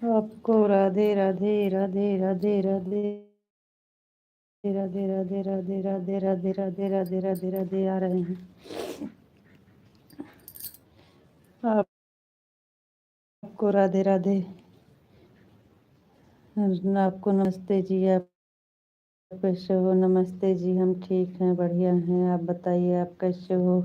आपको राधे राधे राधे राधे राधे राधे राधे राधे राधे राधे राधे राधे राधे राधे आ रहे हैं। आपको राधे राधे। आपको नमस्ते जी। आप कैसे हो? नमस्ते जी, हम ठीक हैं, बढ़िया हैं। आप बताइए, आप कैसे हो?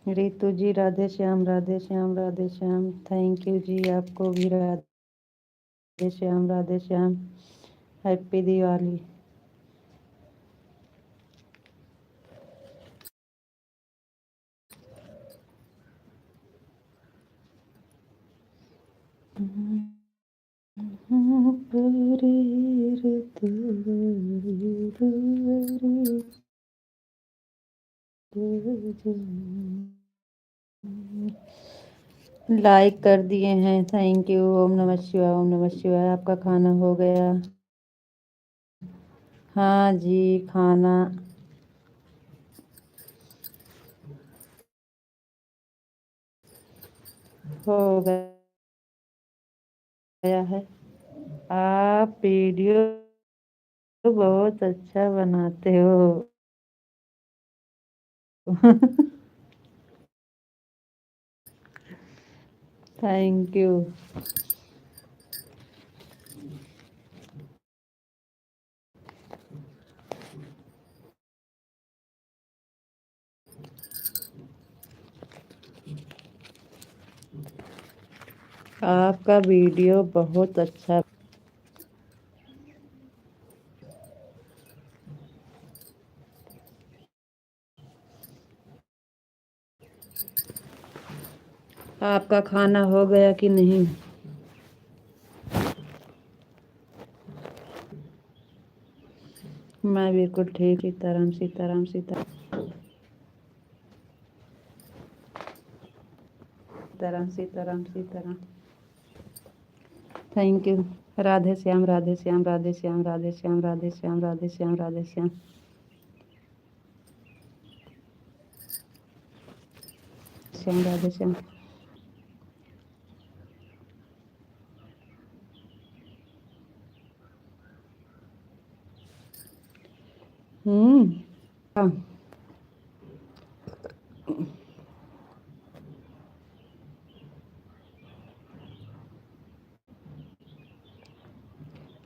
रितु जी राधे श्याम राधे श्याम राधे श्याम। थैंक यू जी, आपको भी राधे श्याम राधे श्याम। हैप्पी दिवाली। लाइक कर दिए हैं, थैंक यू। ओम नमः शिवाय, ओम नमः शिवाय। आपका खाना हो गया? हाँ जी, खाना हो गया है। आप वीडियो बहुत अच्छा बनाते हो। Thank you. आपका वीडियो बहुत अच्छा। आपका खाना हो गया कि नहीं? मैं बिल्कुल ठीक। सीताराम सीताराम सीताराम सीताराम सीताराम सीताराम। Thank you. राधे श्याम राधे श्याम राधे श्याम राधे श्याम राधे श्याम राधे श्याम राधे श्याम। श्याम राधे श्याम। हाँ।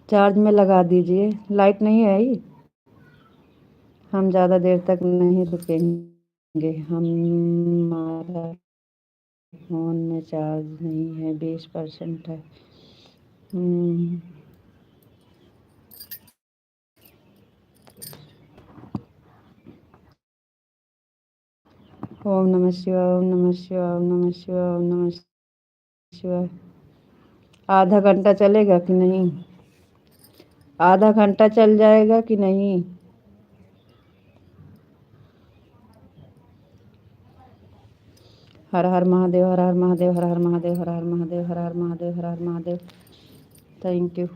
चार्ज में लगा दीजिए, लाइट नहीं आई। हम ज़्यादा देर तक नहीं रुकेंगे। हमारा फ़ोन में चार्ज नहीं है, 20% है। ओम नमः शिवाय, ओम नमः शिवाय, ओम नमः शिवाय, ओम नमः शिवाय। आधा घंटा चलेगा कि नहीं? आधा घंटा चल जाएगा कि नहीं? हर हर महादेव, हर हर महादेव, हर हर महादेव, हर हर महादेव, हर हर महादेव, हर हर महादेव। Thank you.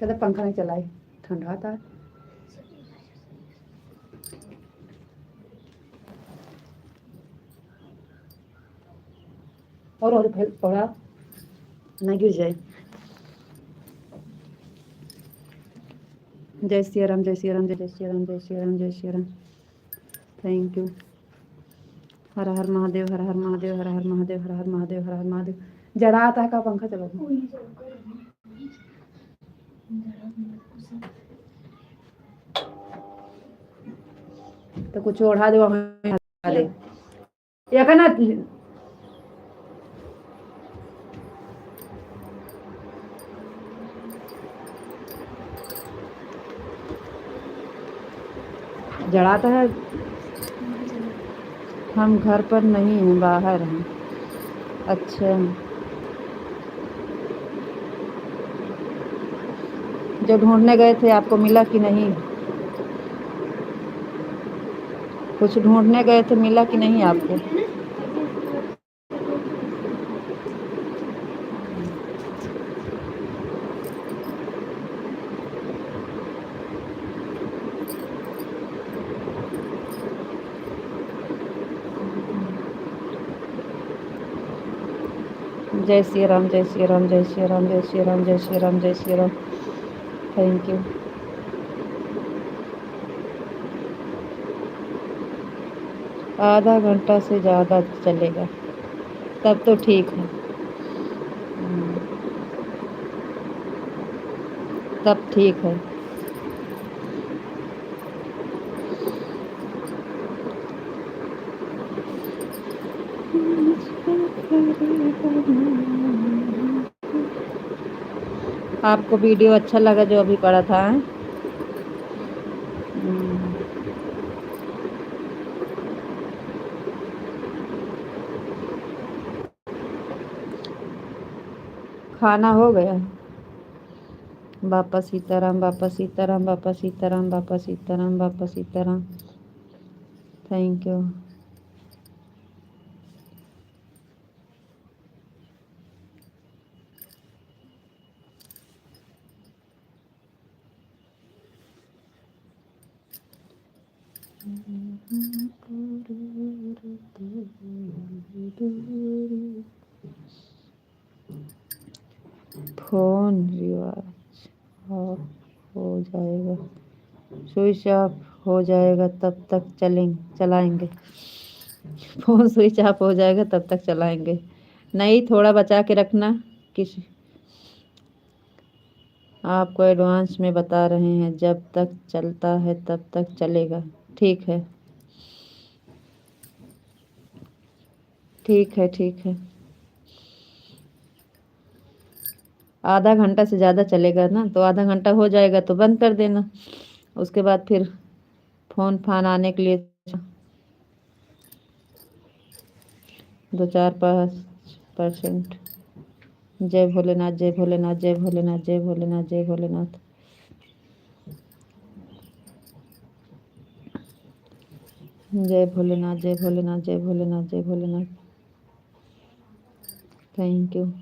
कहते पंखा नहीं चलाए, ठंडा था। और थोड़ा ना गिर जाए। जय श्री राम, जय श्री राम, जय श्री राम, जय श्री राम, जय श्री राम। Thank you. हर हर महादेव, हर हर महादेव, हर हर महादेव, हर हर महादेव, हर हर महादेव। जरा आता है का पंखा चला तो कुछ ओढ़ा दे दे या का ना। जड़ाता है। हम घर पर नहीं हैं, बाहर हैं। अच्छा, जो ढूंढने गए थे आपको मिला कि नहीं? कुछ ढूंढने गए थे, मिला कि नहीं आपको? जय श्री राम, जय श्री राम, जय श्री राम, जय श्री राम, जय श्री राम, जय श्री राम। Thank you. आधा घंटा से ज़्यादा चलेगा तब तो ठीक है। तब ठीक है। आपको वीडियो अच्छा लगा जो अभी पढ़ा था? खाना हो गया? बापा Sitaram, Bapa Sitaram, Bapa Sitaram, Bapa Sitaram, Bapa Sitaram. Thank you. Phone रिवाज ऑफ हो जाएगा, स्विच ऑफ हो जाएगा तब तक चलाएंगे। फोन स्विच ऑफ हो जाएगा तब तक चलाएंगे। नहीं, थोड़ा बचा के रखना। किस आपको एडवांस में बता रहे हैं, जब तक चलता है तब तक चलेगा। ठीक है, ठीक है, ठीक है। आधा घंटा से ज़्यादा चलेगा ना, तो आधा घंटा हो जाएगा तो बंद कर देना। उसके बाद फिर फोन फान आने के लिए 2-4-5%। जय भोलेनाथ, जय भोलेनाथ, जय भोलेनाथ, जय भोलेनाथ, जय भोलेनाथ। जय भोलेनाथ, जय भोलेनाथ, जय भोलेनाथ, जय भोलेनाथ। Thank you.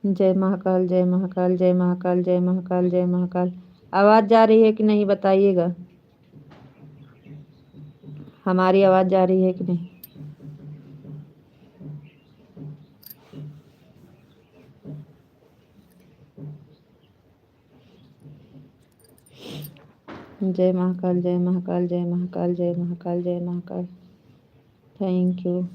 जय महाकाल, जय महाकाल, जय महाकाल, जय महाकाल, जय महाकाल। आवाज़ जा रही है कि नहीं बताइएगा? हमारी आवाज़ जा रही है कि नहीं? जय महाकाल, जय महाकाल, जय महाकाल, जय महाकाल, जय महाकाल। Thank you.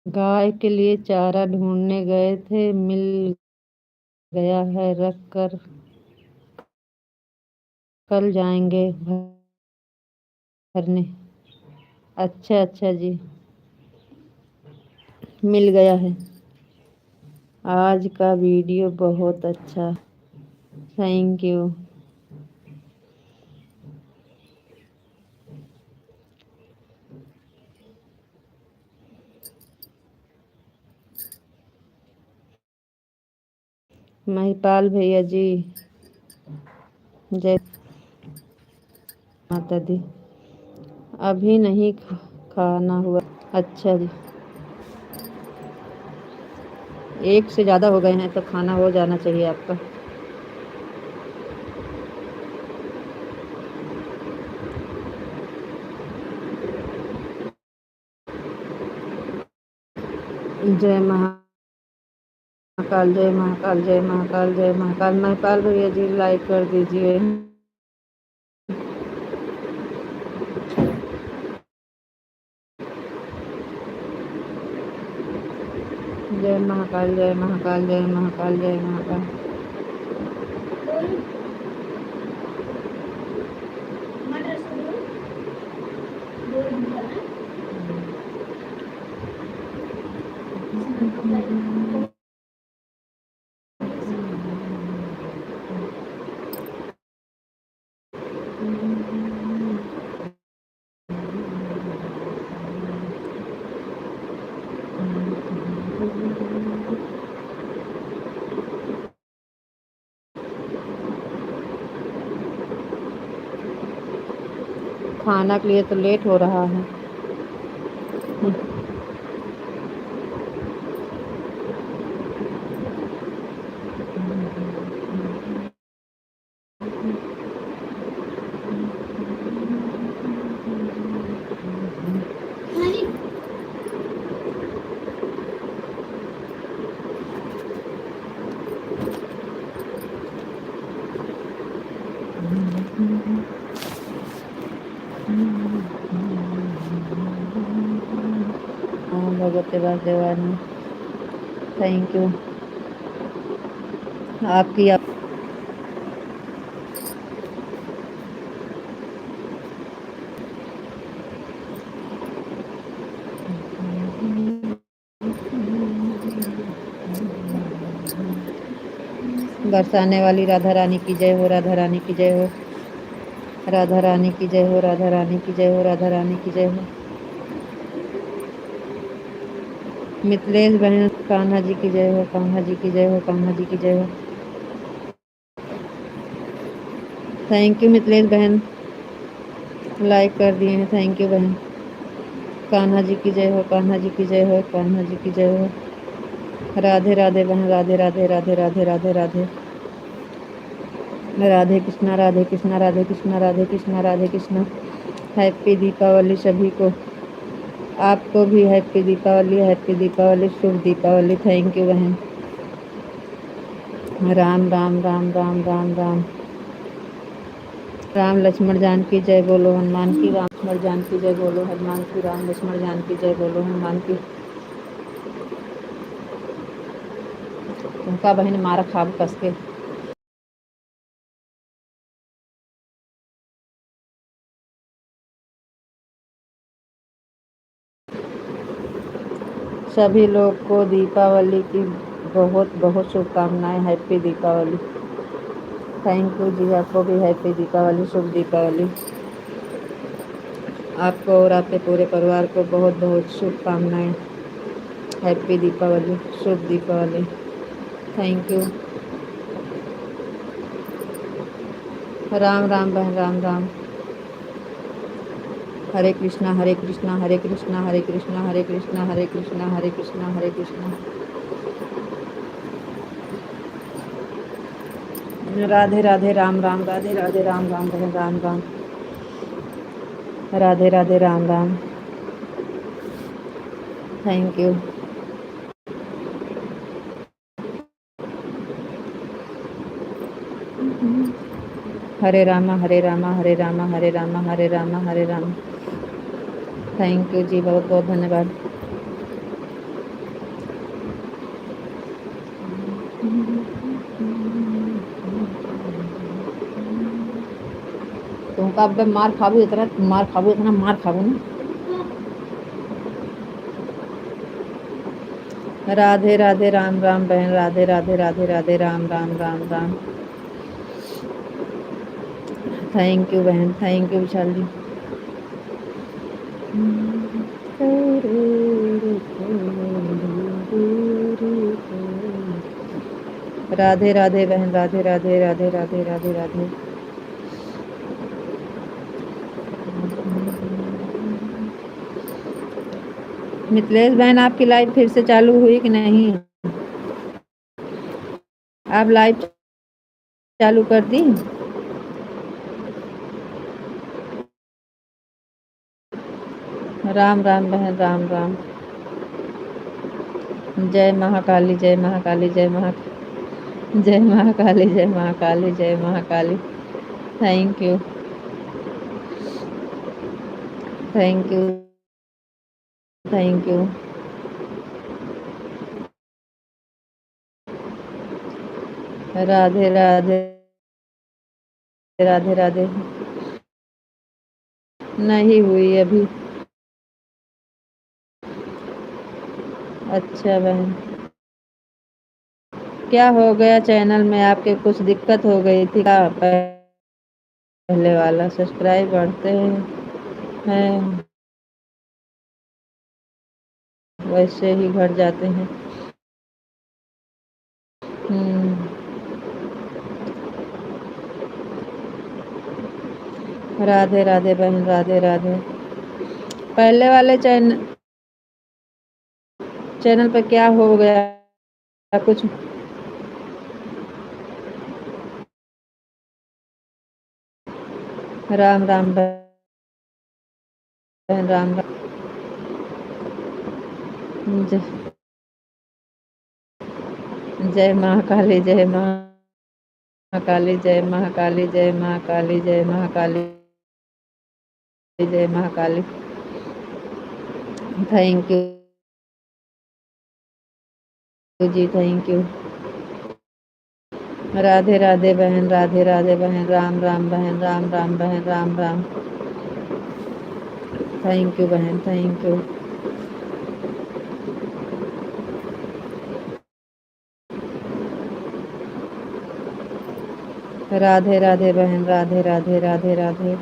गाय के लिए चारा ढूंढने गए थे, मिल गया है, रख कर कल जाएंगे भरने। अच्छा अच्छा जी, मिल गया है। आज का वीडियो बहुत अच्छा। Thank you. महिपाल भैया जी, जय माता दी। अभी नहीं खाना हुआ। अच्छा जी, एक से ज़्यादा हो गए हैं तो खाना हो जाना चाहिए आपका। जय महाकाल, जय महाकाल, जय महाकाल, जय महाकाल। महिपाल भैया जी लाइक कर दीजिए। जय महाकाल, जय महाकाल, जय महाकाल, जय महाकाल। खाना के लिए तो लेट हो रहा है। भगवते वासुदेवाय नमः। थैंक यू आपकी। बरसाने वाली राधा रानी की जय हो, राधा रानी की जय हो, राधा रानी की जय हो, राधा रानी की जय हो, राधा रानी की जय हो। मिथिलेश बहन कान्हा जी की जय हो, कान्हा जी की जय हो, कान्हा जी की जय हो। थैंक यू मिथिलेश बहन, लाइक कर दिए हैं, थैंक यू बहन। कान्हा जी की जय हो, कान्हा जी की जय हो, कान्हा जी की जय हो। राधे राधे बहन, राधे राधे राधे राधे राधे राधे राधे कृष्णा, राधे कृष्णा, राधे कृष्णा, राधे कृष्णा, राधे कृष्णा। हैप्पी दीपावली सभी को, आपको भी हैप्पी दीपावली, हैप्पी दीपावली, शुभ दीपावली। थैंक यू बहन। राम राम राम राम राम राम। राम लक्ष्मण जान की जय बोलो हनुमान की, राम लक्ष्मण जान की जय बोलो हनुमान की, राम लक्ष्मण जान की जय बोलो हनुमान की। तुमका बहन मारा खाब कस के। सभी लोग को दीपावली की बहुत बहुत शुभकामनाएं, हैप्पी दीपावली। थैंक यू जी, आपको भी हैप्पी दीपावली, शुभ दीपावली। आपको और आपके पूरे परिवार को बहुत बहुत शुभकामनाएं, हैप्पी दीपावली, शुभ दीपावली। Thank you. राम राम बहन, राम राम। हरे कृष्णा, हरे कृष्णा, हरे कृष्णा, हरे कृष्णा, हरे कृष्णा, हरे कृष्णा, हरे कृष्णा, हरे कृष्णा। राधे राधे राम राम, राधे राधे राम राम बहन, Ram Ram. Radhe Radhe Ram Ram. Thank you. Hare Rama, Hare Rama, Hare Rama, Hare Rama, Hare Rama, Hare Ram. Thank you जी, बहुत बहुत धन्यवाद। तुमका अब मार खाबू इतना, मार खाबू इतना, मार खाबू ना। राधे राधे राम राम बहन, राधे राधे राधे राधे राम राम राम राम। थैंक यू बहन, थैंक यू विशाल जी। राधे राधे बहन, राधे राधे राधे राधे राधे राधे। मिथिलेश बहन आपकी लाइव फिर से चालू हुई कि नहीं? आप लाइव चालू कर दी? राम राम बहन, राम राम। जय महाकाली, जय महाकाली, जय जय महाकाली, जय महाकाली, जय Mahakali. Thank you, thank you, thank you. Radhe Radhe Radhe Radhe. नहीं हुई अभी। अच्छा बहन, क्या हो गया चैनल में आपके? कुछ दिक्कत हो गई थी क्या? पहले वाला सब्सक्राइब बढ़ते हैं वैसे ही घट जाते हैं। राधे राधे बहन, राधे राधे। पहले वाले चैनल पे क्या हो गया कुछ? राम राम बहन, राम राम। जय जय महाकाली, जय महाकाली, जय महाकाली, जय महाकाली, जय महाकाली, जय महाकाली। थैंक यू जी, थैंक यू। राधे राधे बहन, राधे राधे बहन, राम राम बहन, राम राम बहन, राम राम। थैंक यू बहन, थैंक यू। राधे राधे बहन, राधे राधे, राधे राधे।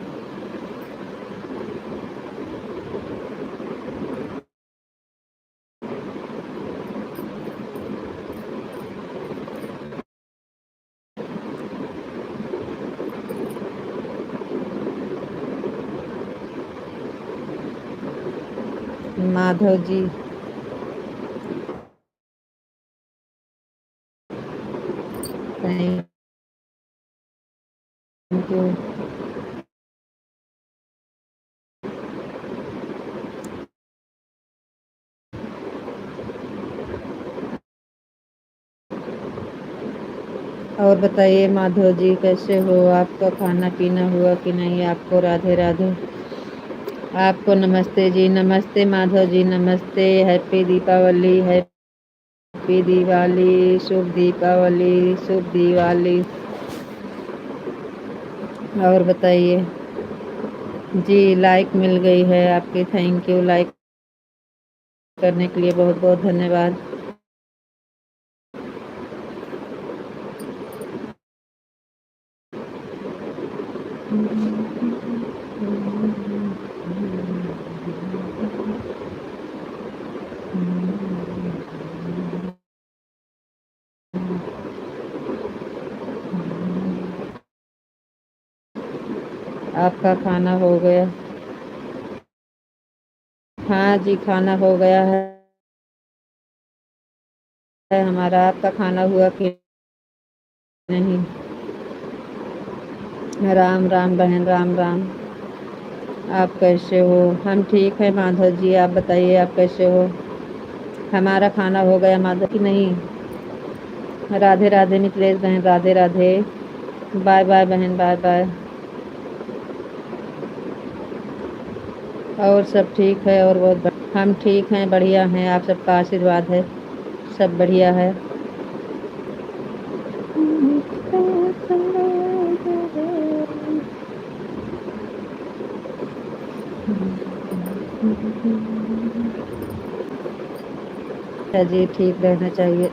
Madhav ji, thank you. और बताइए माधव जी, कैसे हो? आपका खाना पीना हुआ कि नहीं? आपको राधे राधे। आपको नमस्ते जी, नमस्ते माधव जी, नमस्ते। हैप्पी दीपावली, हैप्पी दिवाली, शुभ दीपावली, शुभ दिवाली। और बताइए जी, लाइक मिल गई है आपकी, थैंक यू। लाइक करने के लिए बहुत बहुत धन्यवाद। आपका खाना हो गया? हाँ जी, खाना हो गया है हमारा। आपका खाना हुआ कि नहीं? राम राम बहन, राम राम। आप कैसे हो? हम ठीक है माधव जी, आप बताइए आप कैसे हो? हमारा खाना हो गया माधव कि नहीं? राधे राधे मिथिलेश बहन, राधे राधे। बाय बाय बहन, बाय बाय। और सब ठीक है? और हम ठीक हैं, बढ़िया हैं, आप सबका आशीर्वाद है, सब बढ़िया है। जी, ठीक रहना चाहिए।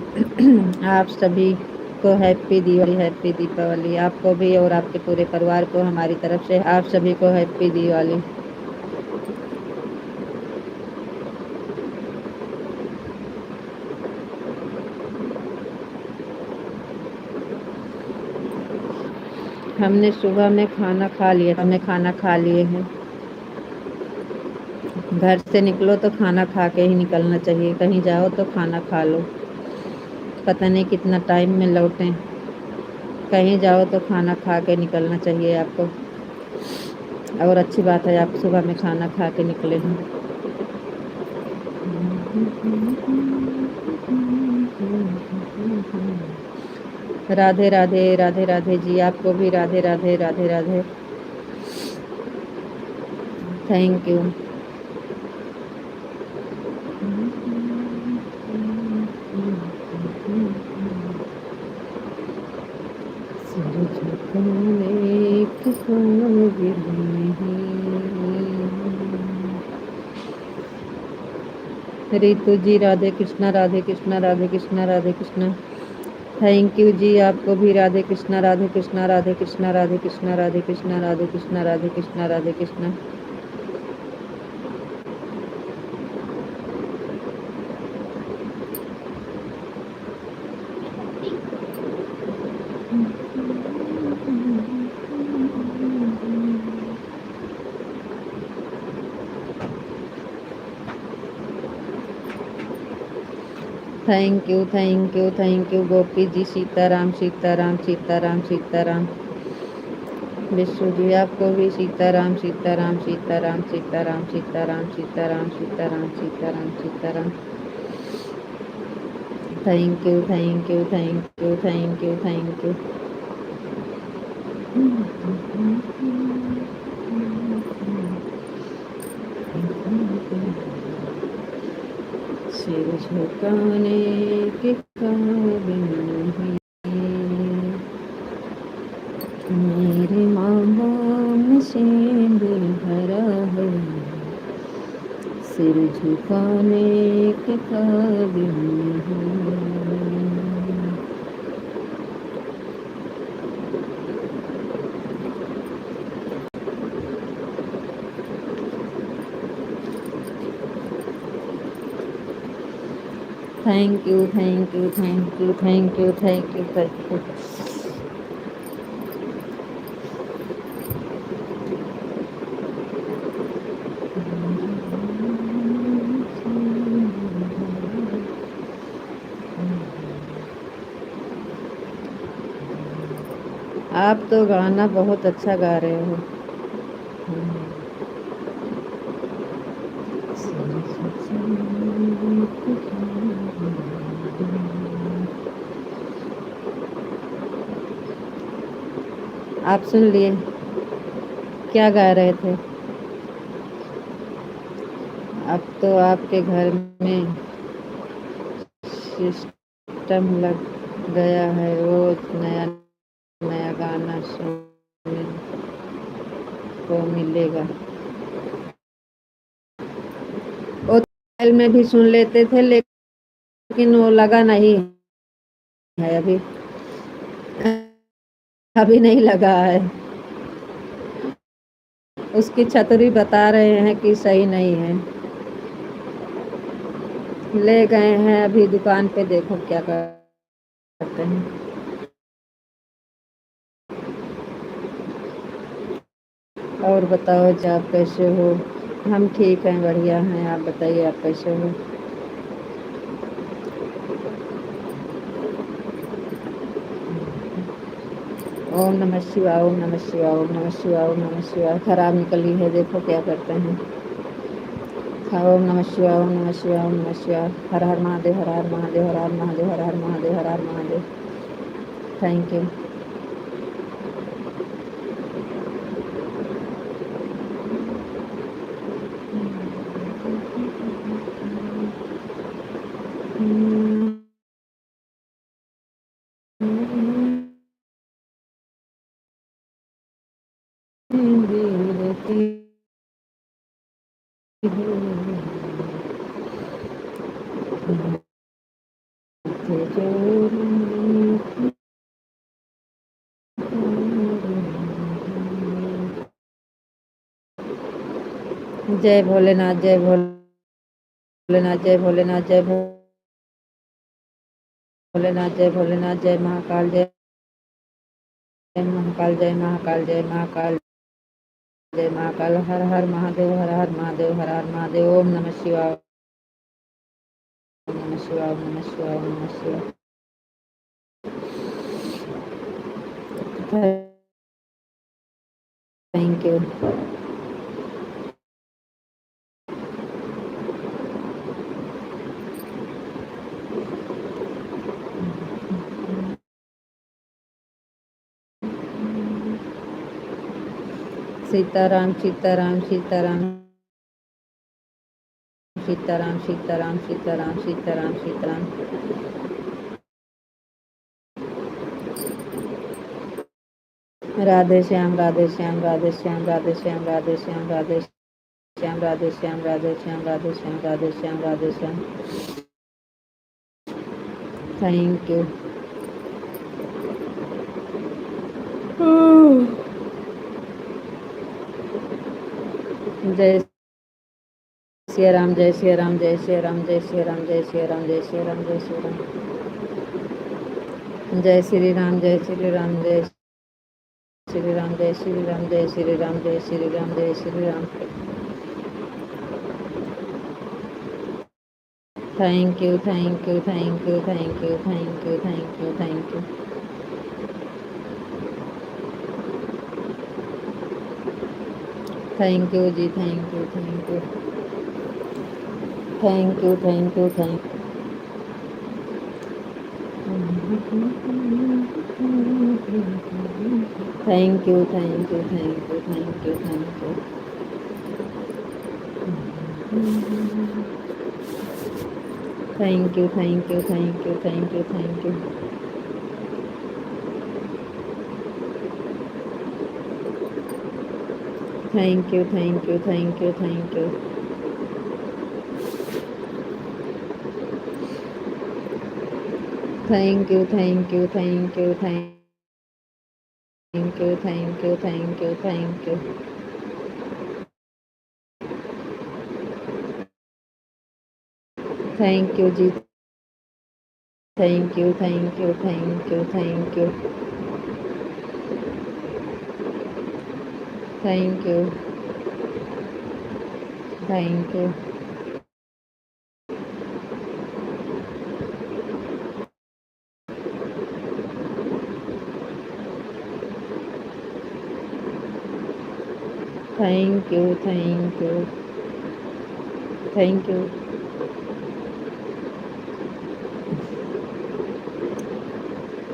आप सभी को हैप्पी दिवाली, हैप्पी दीपावली। आपको भी और आपके पूरे परिवार को हमारी तरफ से आप सभी को हैप्पी दिवाली। हमने सुबह में खाना खा लिया, हमें खाना खा लिए हैं। घर से निकलो तो खाना खा के ही निकलना चाहिए, कहीं जाओ तो खाना खा लो, पता नहीं कितना टाइम में लौटें। कहीं जाओ तो खाना खा के निकलना चाहिए आपको। और अच्छी बात है आप सुबह में खाना खा के निकले हैं। राधे राधे, राधे राधे जी, आपको भी राधे राधे, राधे राधे। Thank you. सिर झुकाने की काबिल नहीं। रितु जी, राधे कृष्णा, राधे कृष्णा, राधे कृष्णा, राधे कृष्णा। थैंक यू जी, आपको भी राधे कृष्णा, राधे कृष्णा, राधे कृष्णा, राधे कृष्णा, राधे कृष्णा, राधे कृष्णा, राधे कृष्णा, राधे कृष्णा। Thank you Gopi ji. सीताराम सीताराम सीताराम सीताराम। विश्व जी आपको भी Sitaram Sitaram Sitaram Sitaram Sitaram Sitaram Sitaram Sitaram Sitaram. Thank you thank you thank you thank you thank you. सिर झुकाने के काबिल नहीं मेरे माँ बाप में सिंदूर भरा है, सिर झुकाने के काबिल नहीं। Thank you thank you thank you thank you thank you thank you. आप तो गाना बहुत अच्छा गा रहे हो। आप सुन लिए क्या गा रहे थे? अब तो आपके घर में सिस्टम लग गया है, रोज नया नया गाना सुनने को मिलेगा। वो मोबाइल में भी सुन लेते थे लेकिन वो लगा नहीं है अभी। अभी नहीं लगा है। उसकी छतरी बता रहे हैं कि सही नहीं है। ले गए हैं अभी दुकान पे, देखो क्या करते हैं। और बताओ जी आप कैसे हो? हम ठीक हैं, बढ़िया हैं। आप बताइए आप कैसे हो? ओम नमः शिवाय ओम नमः शिवाय ओम नमः शिवाय ओम नमः शिवाय। खराब निकली है, देखो क्या करते हैं। ओम नमः शिवाय ओम नमः शिवाय ओम नमः शिवाय। हर हर महादेव हर हर महादेव हर हर महादेव हर हर महादेव हर हर महादेव। Thank you. जय भोलेनाथ जय भोलेनाथ जय भोलेनाथ जय भोलेनाथ जय भोलेनाथ जय महाकाल जय महाकाल जय महाकाल जय महाकाल जय महाकाल। हर हर महादेव हर हर महादेव हर हर महादेव। ओम नमः शिवाय ओम नमः शिवाय ओम नमः शिवाय ओम नमः शिवाय। Thank you. Sitaram Sitaram Sitaram Sitaram Sitaram Sitaram Sitaram Sitaram. Radhe Shyam Radhe Shyam Radhe Shyam Radhe Shyam Radhe Shyam Radhe Shyam Radhe Shyam Radhe Shyam Radhe Shyam Radhe Shyam Radhe Shyam. Thank you. जय श्री राम जय श्री राम जय श्री राम जय श्री राम जय श्री राम जय श्री राम जय श्री राम। जय श्री राम जय श्री राम जय श्री राम जय श्री राम जय श्री राम जय श्री राम जय Shri Ram. Thank you, thank you, thank you, thank you, thank you, thank you, thank you. Thank you जी, thank you, thank you, thank you, thank you, thank thank you, thank you, thank you, thank you, thank you. Thank you, thank you, thank you, thank you, thank you. Thank you, thank you, thank you, thank you. Thank you, thank you, thank you, thank you, thank you, thank you, thank you. Thank you जी, thank you, thank you, thank you, thank you, thank you, thank you, thank you, thank you, thank you,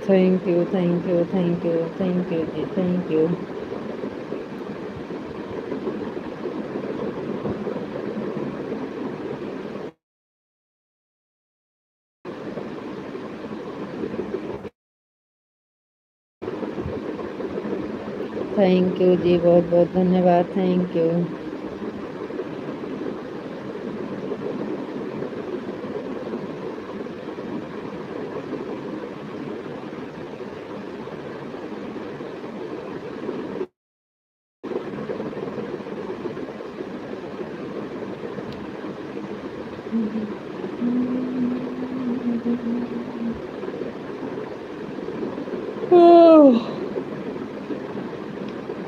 thank you, thank you, thank you, thank you जी, thank you. Thank you जी, बहुत बहुत धन्यवाद, thank you.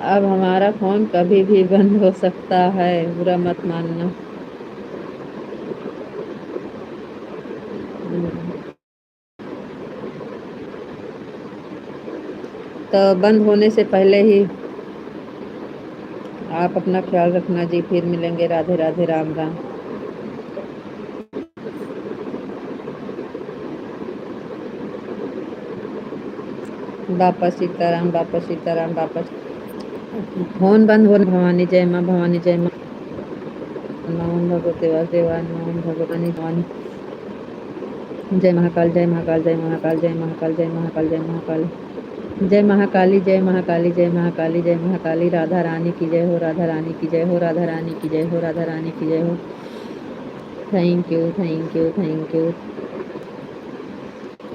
अब हमारा phone कभी भी बंद हो सकता है, बुरा मत मानना। तो बंद होने से पहले ही आप अपना ख्याल रखना जी, फिर मिलेंगे। राधे राधे, राम राम। वापस सीताराम, वापस सीताराम, वापस। फोन बंद होने भवानी, जय माँ भवानी, जय माँ। ओम भगवते वासुदेवाय नमः, ओम भगवानी भवानी। जय महाकाल, जय महाकाल, जय महाकाल, जय महाकाल, जय महाकाल, जय महाकाल। जय महाकाली, जय महाकाली, जय महाकाली, जय महाकाली। राधा रानी की जय हो, राधा रानी की जय हो, राधा रानी की जय हो, राधा रानी की जय हो। Thank you, thank you, thank you.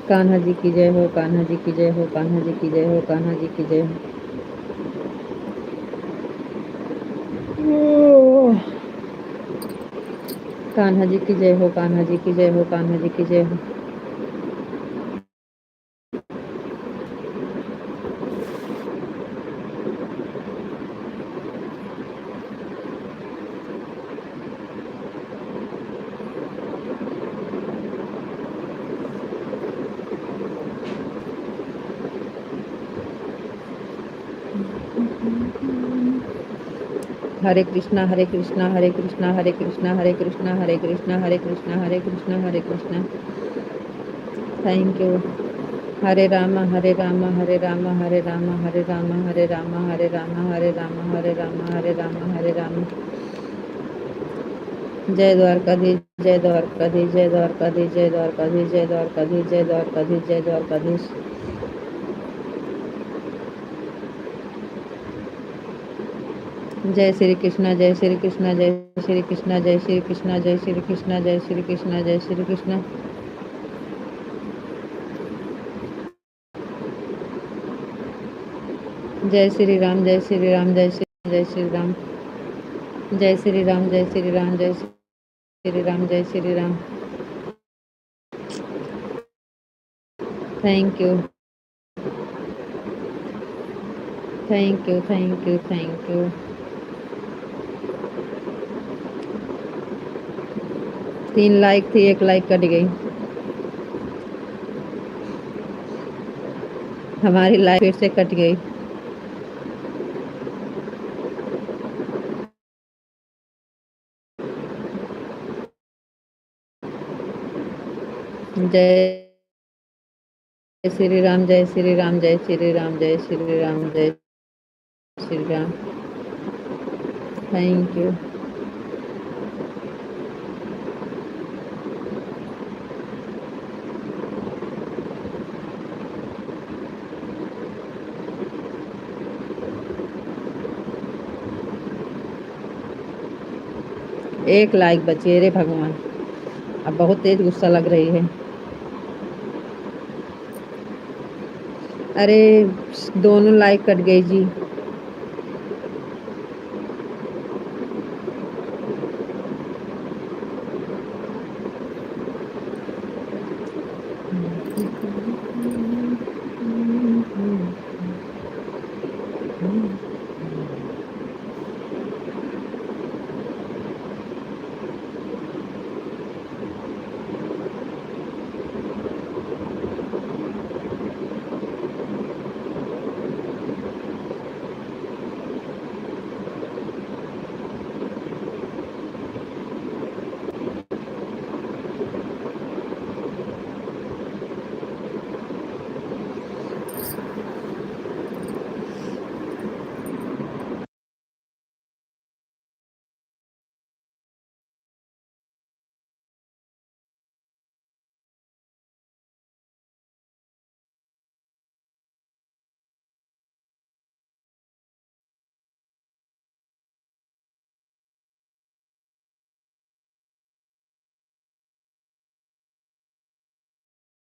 Kanha ji की जय हो, कान्हा जी की जय हो, कान्हा जी की जय हो, कान्हा जी की जय हो। कान्हा जी की जय हो, कान्हा जी की जय हो, कान्हा जी की जय हो। हरे कृष्णा, हरे कृष्णा, हरे कृष्णा, हरे कृष्णा, हरे कृष्णा, हरे कृष्णा, हरे कृष्णा, हरे कृष्णा, हरे कृष्णा। Thank you. हरे राम, हरे राम, हरे राम, हरे राम, हरे राम, हरे राम, हरे राम, हरे राम, हरे राम, हरे राम, हरे राम। जय द्वारकाधीश, जय द्वारकाधीश, जय द्वारकाधीश, जय द्वारकाधीश, जय द्वारकाधीश, जय द्वारकाधीश, जय द्वारकाधीश। जय श्री कृष्णा, जय श्री कृष्णा, जय श्री कृष्णा, जय श्री कृष्णा, जय श्री कृष्णा, जय श्री कृष्णा, जय श्री कृष्णा। जय श्री राम, जय श्री राम, जय श्री राम, जय श्री राम, जय श्री राम, जय श्री राम, जय Shri Ram. Thank you, thank you, thank you, thank you. 3 like थी, 1 लाइक कट गई। हमारी लाइक फिर से कट गई। जय श्री राम, जय श्री राम, जय श्री राम, जय श्री राम, जय श्री राम। Thank you. एक लाइक बची है रे भगवान, अब बहुत तेज गुस्सा लग रही है। अरे दोनों लाइक कट गई जी।